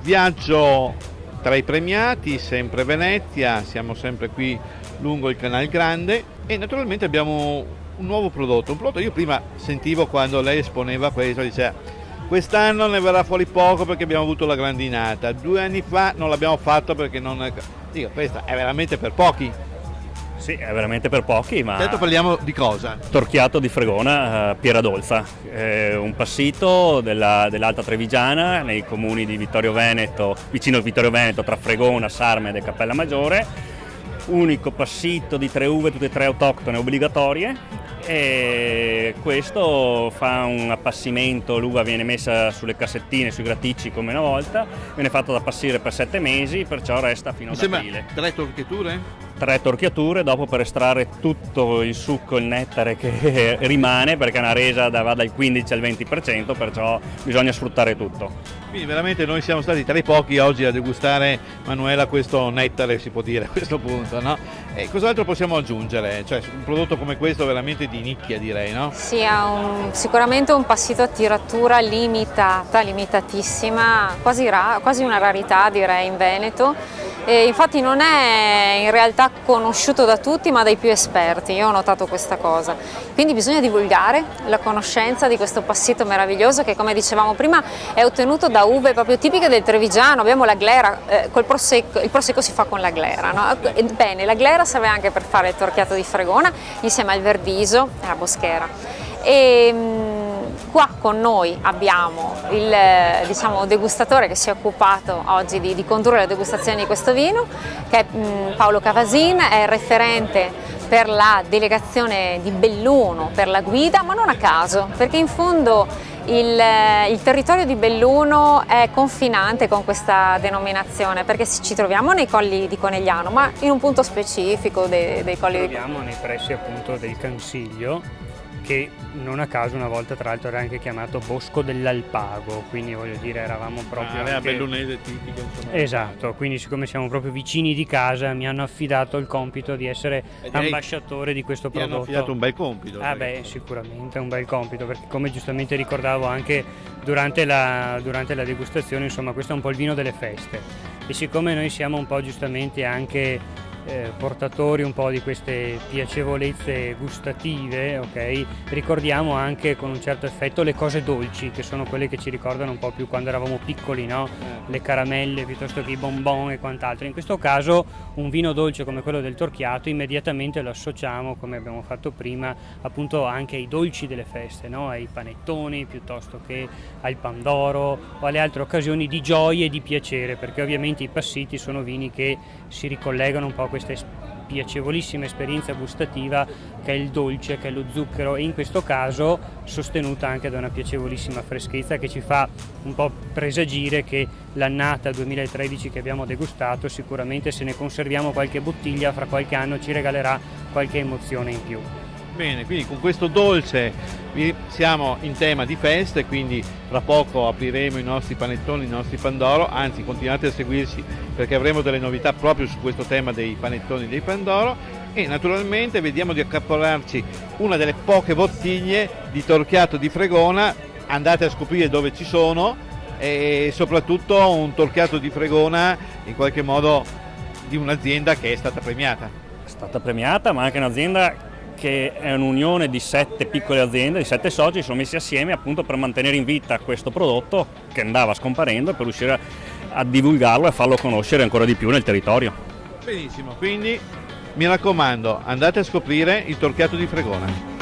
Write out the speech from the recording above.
Viaggio tra i premiati, sempre Venezia, siamo sempre qui lungo il Canal Grande e naturalmente abbiamo un nuovo prodotto. Un prodotto io prima sentivo quando lei esponeva questo, diceva quest'anno ne verrà fuori poco perché abbiamo avuto la grandinata, 2 anni fa non l'abbiamo fatto perché non è... Dico, questa è veramente per pochi. Sì, è veramente per pochi, ma... Certo, parliamo di cosa? Torchiato di Fregona, Pieradolza, un passito dell'Alta Trevigiana nei comuni di Vittorio Veneto, vicino a Vittorio Veneto, tra Fregona, Sarmede e Cappella Maggiore. Unico passito di 3 uve, tutte e 3 autoctone obbligatorie, e questo fa un appassimento. L'uva viene messa sulle cassettine, sui graticci come una volta, viene fatto da appassire per 7 mesi, perciò resta fino ad aprile. 3 torchiature? 3 torchiature, dopo per estrarre tutto il succo, il nettare che rimane, perché è una resa va dal 15 al 20%, perciò bisogna sfruttare tutto. Quindi veramente noi siamo stati tra i pochi oggi a degustare, Manuela, questo nettare, si può dire a questo punto, no? E cos'altro possiamo aggiungere? Cioè un prodotto come questo veramente di nicchia, direi, no? Sì, ha sicuramente un passito a tiratura limitata, limitatissima, quasi una rarità direi in Veneto. E infatti non è in realtà conosciuto da tutti ma dai più esperti, io ho notato questa cosa. Quindi bisogna divulgare la conoscenza di questo passito meraviglioso che, come dicevamo prima, è ottenuto da uve proprio tipiche del Trevigiano. Abbiamo la glera, col prosecco, il prosecco si fa con la glera, no? Bene, la glera serve anche per fare il torchiato di Fregona insieme al Verdiso e alla Boschera. Qua con noi abbiamo il degustatore che si è occupato oggi di condurre la degustazione di questo vino, che è Paolo Cavasin, è il referente per la delegazione di Belluno per la guida, ma non a caso, perché in fondo il territorio di Belluno è confinante con questa denominazione, perché ci troviamo nei colli di Conegliano, ma in un punto specifico dei colli di Conegliano. Ci troviamo nei pressi appunto del Cansiglio, che non a caso una volta tra l'altro era anche chiamato Bosco dell'Alpago, quindi voglio dire eravamo proprio Area bellunese tipica, insomma. Esatto, quindi siccome siamo proprio vicini di casa mi hanno affidato il compito di essere ambasciatore di questo prodotto. Ti hanno affidato un bel compito. Sicuramente è un bel compito, perché come giustamente ricordavo anche durante la degustazione, insomma questo è un po' il vino delle feste, e siccome noi siamo un po' giustamente anche portatori un po' di queste piacevolezze gustative, ok? Ricordiamo anche con un certo effetto le cose dolci, che sono quelle che ci ricordano un po' più quando eravamo piccoli, no? Le caramelle piuttosto che i bonbon e quant'altro. In questo caso un vino dolce come quello del Torchiato immediatamente lo associamo, come abbiamo fatto prima, appunto anche ai dolci delle feste, no? Ai panettoni piuttosto che al pandoro o alle altre occasioni di gioia e di piacere, perché ovviamente i passiti sono vini che si ricollegano un po' a questa piacevolissima esperienza gustativa che è il dolce, che è lo zucchero, e in questo caso sostenuta anche da una piacevolissima freschezza che ci fa un po' presagire che l'annata 2013 che abbiamo degustato, sicuramente se ne conserviamo qualche bottiglia fra qualche anno ci regalerà qualche emozione in più. Bene, quindi con questo dolce siamo in tema di feste, quindi tra poco apriremo i nostri panettoni, i nostri pandoro, anzi continuate a seguirci perché avremo delle novità proprio su questo tema dei panettoni e dei pandoro, e naturalmente vediamo di accaparrarci una delle poche bottiglie di Torchiato di Fregona. Andate a scoprire dove ci sono, e soprattutto un Torchiato di Fregona in qualche modo di un'azienda che è stata premiata. È stata premiata, ma anche un'azienda che è un'unione di 7 piccole aziende, di 7 soci, sono messi assieme appunto per mantenere in vita questo prodotto che andava scomparendo e per riuscire a divulgarlo e a farlo conoscere ancora di più nel territorio. Benissimo, quindi mi raccomando, andate a scoprire il Torchiato di Fregona.